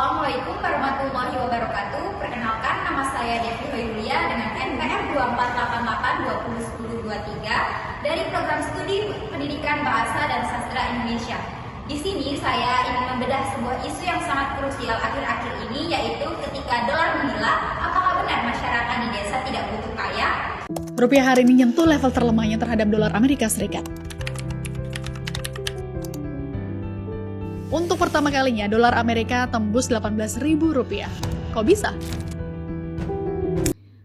Assalamualaikum warahmatullahi wabarakatuh. Perkenalkan, nama saya Devi Hoyulia dengan NPM 2488201023 dari Program Studi Pendidikan Bahasa dan Sastra Indonesia. Di sini saya ingin membedah sebuah isu yang sangat krusial akhir-akhir ini, yaitu ketika dolar menggila, apakah benar masyarakat di desa tidak butuh kaya? Rupiah hari ini nyentuh level terlemahnya terhadap dolar Amerika Serikat. Untuk pertama kalinya, dolar Amerika tembus Rp18.000. Kok bisa?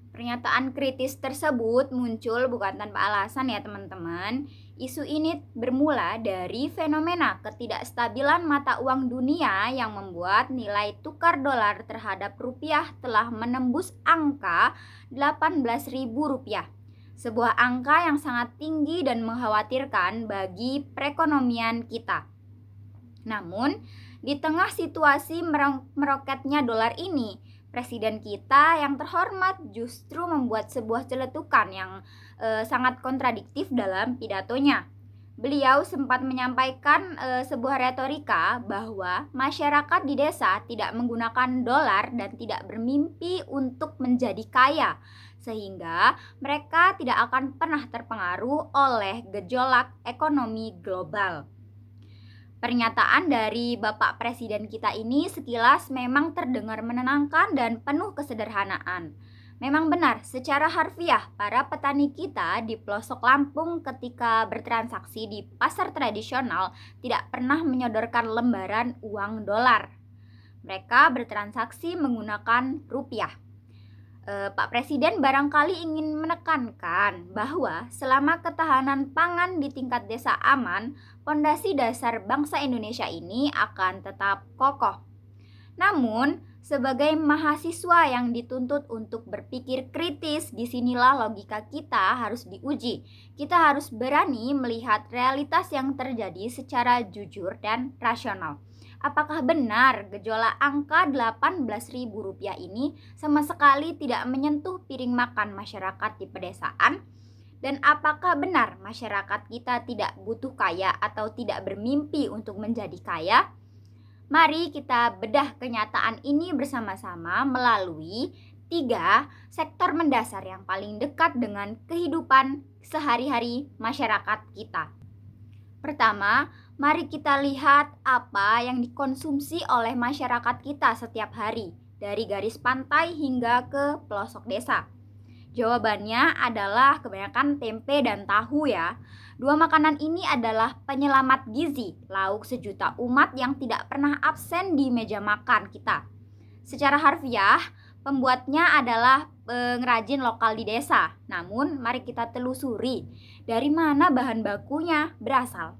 Pernyataan kritis tersebut muncul bukan tanpa alasan ya teman-teman. Isu ini bermula dari fenomena ketidakstabilan mata uang dunia yang membuat nilai tukar dolar terhadap rupiah telah menembus angka Rp18.000. Sebuah angka yang sangat tinggi dan mengkhawatirkan bagi perekonomian kita. Namun, di tengah situasi meroketnya dolar ini, Presiden kita yang terhormat justru membuat sebuah celetukan yang sangat kontradiktif dalam pidatonya. Beliau sempat menyampaikan sebuah retorika bahwa masyarakat di desa tidak menggunakan dolar dan tidak bermimpi untuk menjadi kaya, sehingga mereka tidak akan pernah terpengaruh oleh gejolak ekonomi global. Pernyataan dari Bapak Presiden kita ini sekilas memang terdengar menenangkan dan penuh kesederhanaan. Memang benar, secara harfiah para petani kita di pelosok Lampung ketika bertransaksi di pasar tradisional tidak pernah menyodorkan lembaran uang dolar. Mereka bertransaksi menggunakan rupiah. Pak Presiden barangkali ingin menekankan bahwa selama ketahanan pangan di tingkat desa aman, fondasi dasar bangsa Indonesia ini akan tetap kokoh. Namun, sebagai mahasiswa yang dituntut untuk berpikir kritis, disinilah logika kita harus diuji. Kita harus berani melihat realitas yang terjadi secara jujur dan rasional. Apakah benar gejolak angka Rp18.000 ini sama sekali tidak menyentuh piring makan masyarakat di pedesaan? Dan apakah benar masyarakat kita tidak butuh kaya atau tidak bermimpi untuk menjadi kaya? Mari kita bedah kenyataan ini bersama-sama melalui 3 sektor mendasar yang paling dekat dengan kehidupan sehari-hari masyarakat kita. Pertama, mari kita lihat apa yang dikonsumsi oleh masyarakat kita setiap hari, dari garis pantai hingga ke pelosok desa. Jawabannya adalah kebanyakan tempe dan tahu ya. Dua makanan ini adalah penyelamat gizi, lauk sejuta umat yang tidak pernah absen di meja makan kita. Secara harfiah, pembuatnya adalah pengrajin lokal di desa. Namun, mari kita telusuri dari mana bahan bakunya berasal.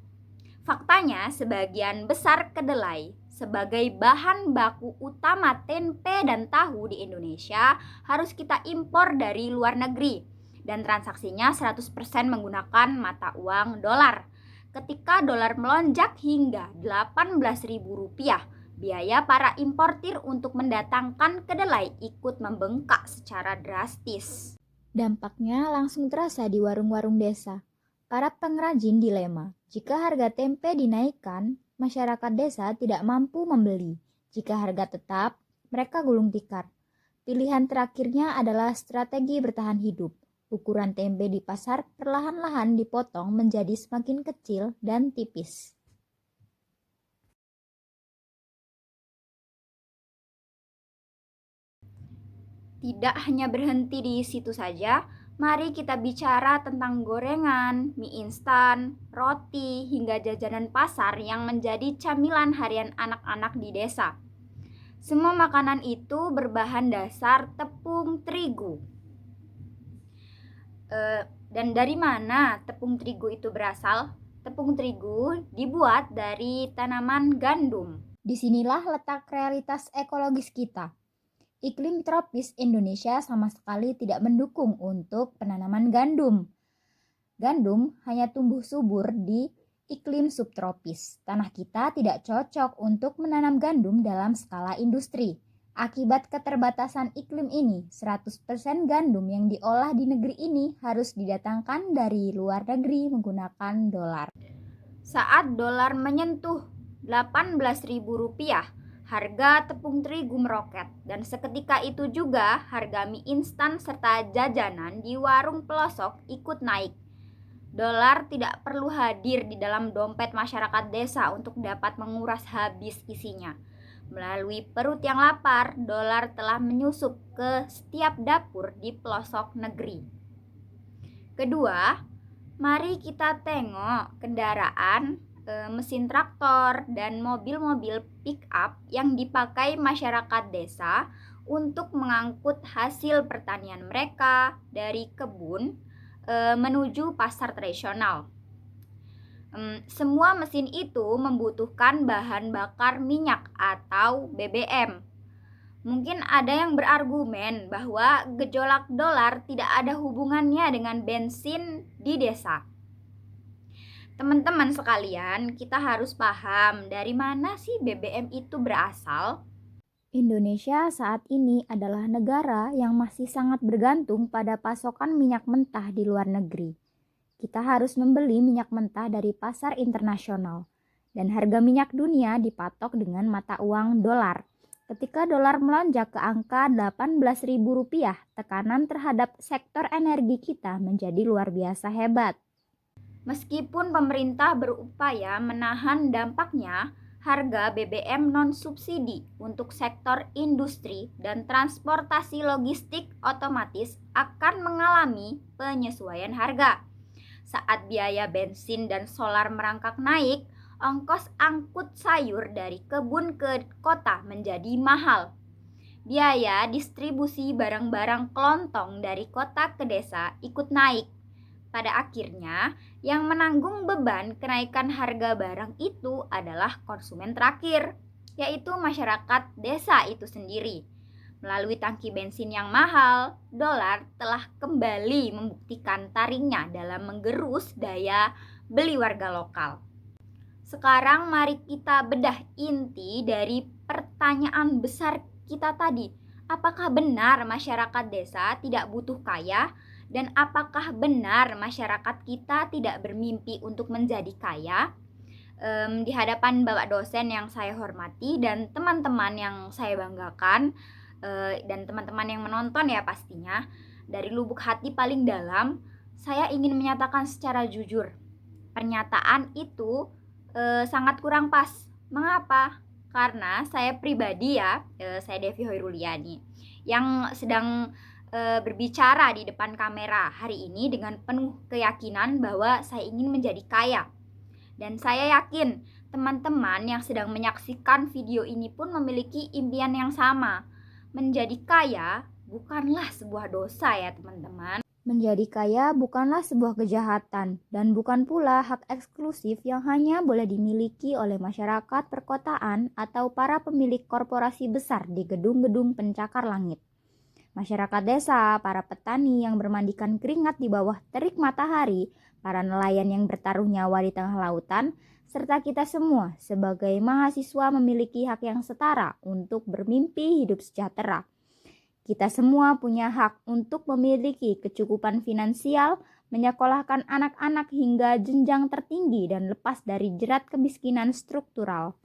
Faktanya, sebagian besar kedelai sebagai bahan baku utama tempe dan tahu di Indonesia harus kita impor dari luar negeri dan transaksinya 100% menggunakan mata uang dolar. Ketika dolar melonjak hingga Rp18.000, biaya para importir untuk mendatangkan kedelai ikut membengkak secara drastis. Dampaknya langsung terasa di warung-warung desa. Para pengrajin dilema. Jika harga tempe dinaikkan, masyarakat desa tidak mampu membeli. Jika harga tetap, mereka gulung tikar. Pilihan terakhirnya adalah strategi bertahan hidup. Ukuran tempe di pasar perlahan-lahan dipotong menjadi semakin kecil dan tipis. Tidak hanya berhenti di situ saja, mari kita bicara tentang gorengan, mie instan, roti, hingga jajanan pasar yang menjadi camilan harian anak-anak di desa. Semua makanan itu berbahan dasar tepung terigu. Dan dari mana tepung terigu itu berasal? Tepung terigu dibuat dari tanaman gandum. Disinilah letak realitas ekologis kita. Iklim tropis Indonesia sama sekali tidak mendukung untuk penanaman gandum. Gandum hanya tumbuh subur di iklim subtropis. Tanah kita tidak cocok untuk menanam gandum dalam skala industri. Akibat keterbatasan iklim ini, 100% gandum yang diolah di negeri ini harus didatangkan dari luar negeri menggunakan dolar. Saat dolar menyentuh Rp18.000, harga tepung terigu meroket, dan seketika itu juga harga mie instan serta jajanan di warung pelosok ikut naik. Dolar tidak perlu hadir di dalam dompet masyarakat desa untuk dapat menguras habis isinya. Melalui perut yang lapar, dolar telah menyusup ke setiap dapur di pelosok negeri. Kedua, mari kita tengok kendaraan, mesin traktor, dan mobil-mobil pick-up yang dipakai masyarakat desa untuk mengangkut hasil pertanian mereka dari kebun menuju pasar tradisional. Semua mesin itu membutuhkan bahan bakar minyak atau BBM. Mungkin ada yang berargumen bahwa gejolak dolar tidak ada hubungannya dengan bensin di desa. Teman-teman sekalian, kita harus paham dari mana sih BBM itu berasal. Indonesia saat ini adalah negara yang masih sangat bergantung pada pasokan minyak mentah di luar negeri. Kita harus membeli minyak mentah dari pasar internasional, dan harga minyak dunia dipatok dengan mata uang dolar. Ketika dolar melonjak ke angka Rp18.000, tekanan terhadap sektor energi kita menjadi luar biasa hebat. Meskipun pemerintah berupaya menahan dampaknya, harga BBM non-subsidi untuk sektor industri dan transportasi logistik otomatis akan mengalami penyesuaian harga. Saat biaya bensin dan solar merangkak naik, ongkos angkut sayur dari kebun ke kota menjadi mahal. Biaya distribusi barang-barang kelontong dari kota ke desa ikut naik. Pada akhirnya, yang menanggung beban kenaikan harga barang itu adalah konsumen terakhir, yaitu masyarakat desa itu sendiri. Melalui tangki bensin yang mahal, dolar telah kembali membuktikan taringnya dalam menggerus daya beli warga lokal. Sekarang mari kita bedah inti dari pertanyaan besar kita tadi. Apakah benar masyarakat desa tidak butuh kaya? Dan apakah benar masyarakat kita tidak bermimpi untuk menjadi kaya? Di hadapan Bapak dosen yang saya hormati dan teman-teman yang saya banggakan, dan teman-teman yang menonton ya pastinya, dari lubuk hati paling dalam, saya ingin menyatakan secara jujur, pernyataan itu sangat kurang pas. Mengapa? Karena saya pribadi saya Devi Hoiruliani, yang sedang berbicara di depan kamera hari ini dengan penuh keyakinan bahwa saya ingin menjadi kaya. Dan saya yakin teman-teman yang sedang menyaksikan video ini pun memiliki impian yang sama. Menjadi kaya bukanlah sebuah dosa ya teman-teman. Menjadi kaya bukanlah sebuah kejahatan dan bukan pula hak eksklusif yang hanya boleh dimiliki oleh masyarakat perkotaan atau para pemilik korporasi besar di gedung-gedung pencakar langit. Masyarakat desa, para petani yang bermandikan keringat di bawah terik matahari, para nelayan yang bertaruh nyawa di tengah lautan, serta kita semua sebagai mahasiswa memiliki hak yang setara untuk bermimpi hidup sejahtera. Kita semua punya hak untuk memiliki kecukupan finansial, menyekolahkan anak-anak hingga jenjang tertinggi dan lepas dari jerat kemiskinan struktural.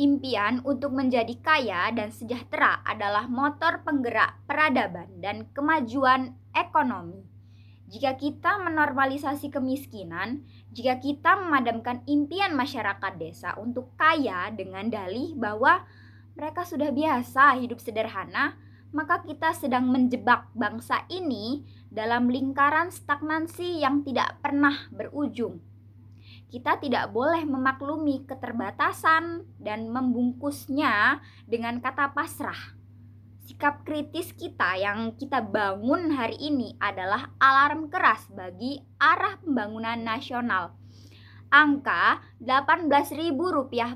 Impian untuk menjadi kaya dan sejahtera adalah motor penggerak peradaban dan kemajuan ekonomi. Jika kita menormalisasi kemiskinan, jika kita memadamkan impian masyarakat desa untuk kaya dengan dalih bahwa mereka sudah biasa hidup sederhana, maka kita sedang menjebak bangsa ini dalam lingkaran stagnansi yang tidak pernah berujung. Kita tidak boleh memaklumi keterbatasan dan membungkusnya dengan kata pasrah. Sikap kritis kita yang kita bangun hari ini adalah alarm keras bagi arah pembangunan nasional. Angka Rp18.000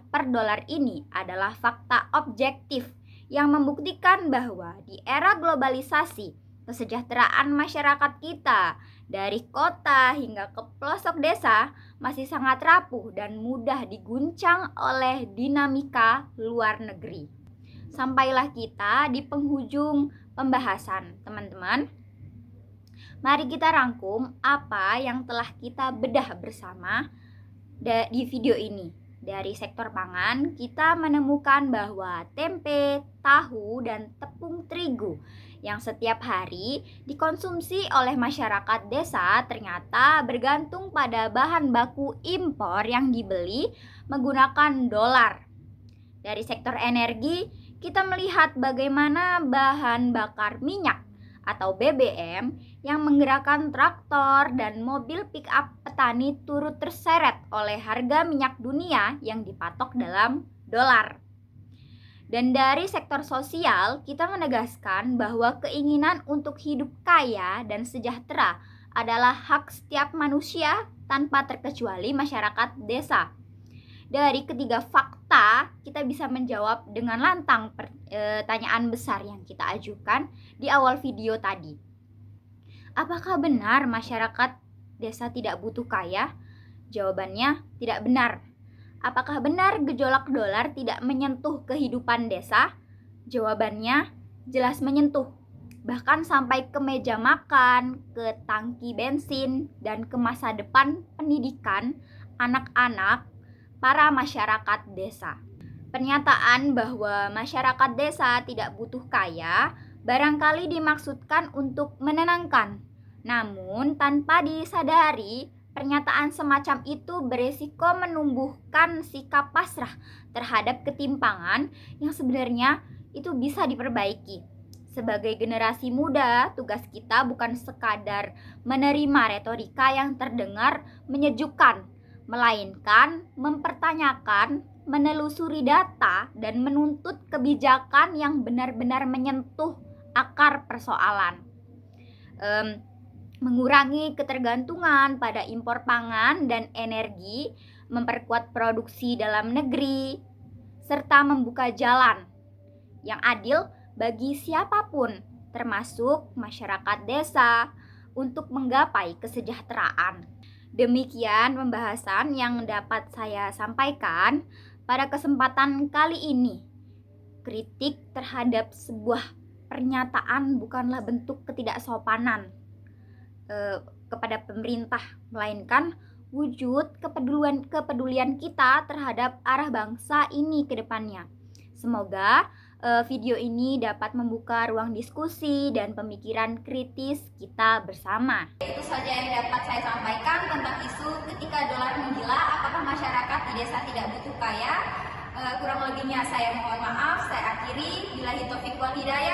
per dolar ini adalah fakta objektif yang membuktikan bahwa di era globalisasi, kesejahteraan masyarakat kita dari kota hingga ke pelosok desa masih sangat rapuh dan mudah diguncang oleh dinamika luar negeri. Sampailah kita di penghujung pembahasan, teman-teman. Mari kita rangkum apa yang telah kita bedah bersama. Di video ini, dari sektor pangan, kita menemukan bahwa tempe, tahu, dan tepung terigu yang setiap hari dikonsumsi oleh masyarakat desa ternyata bergantung pada bahan baku impor yang dibeli menggunakan dolar. Dari sektor energi, kita melihat bagaimana bahan bakar minyak atau BBM yang menggerakkan traktor dan mobil pick-up petani turut terseret oleh harga minyak dunia yang dipatok dalam dolar. Dan dari sektor sosial, kita menegaskan bahwa keinginan untuk hidup kaya dan sejahtera adalah hak setiap manusia tanpa terkecuali masyarakat desa. Dari ketiga fakta, kita bisa menjawab dengan lantang pertanyaan besar yang kita ajukan di awal video tadi. Apakah benar masyarakat desa tidak butuh kaya? Jawabannya tidak benar. Apakah benar gejolak dolar tidak menyentuh kehidupan desa? Jawabannya jelas menyentuh. Bahkan sampai ke meja makan, ke tangki bensin, dan ke masa depan pendidikan anak-anak para masyarakat desa. Pernyataan bahwa masyarakat desa tidak butuh kaya barangkali dimaksudkan untuk menenangkan. Namun tanpa disadari, pernyataan semacam itu beresiko menumbuhkan sikap pasrah terhadap ketimpangan yang sebenarnya itu bisa diperbaiki. Sebagai generasi muda, tugas kita bukan sekadar menerima retorika yang terdengar menyejukkan, melainkan mempertanyakan, menelusuri data, dan menuntut kebijakan yang benar-benar menyentuh akar persoalan. Mengurangi ketergantungan pada impor pangan dan energi, memperkuat produksi dalam negeri, serta membuka jalan yang adil bagi siapapun, termasuk masyarakat desa, untuk menggapai kesejahteraan. Demikian pembahasan yang dapat saya sampaikan pada kesempatan kali ini. Kritik terhadap sebuah pernyataan bukanlah bentuk ketidaksopanan kepada pemerintah, melainkan wujud kepedulian kita terhadap arah bangsa ini ke depannya. Semoga video ini dapat membuka ruang diskusi dan pemikiran kritis kita bersama. Itu saja yang dapat saya sampaikan tentang isu ketika dolar menggila, apakah masyarakat di desa tidak butuh kaya. Kurang lebihnya saya mohon maaf, saya akhiri. Billahi taufiq wal hidayah.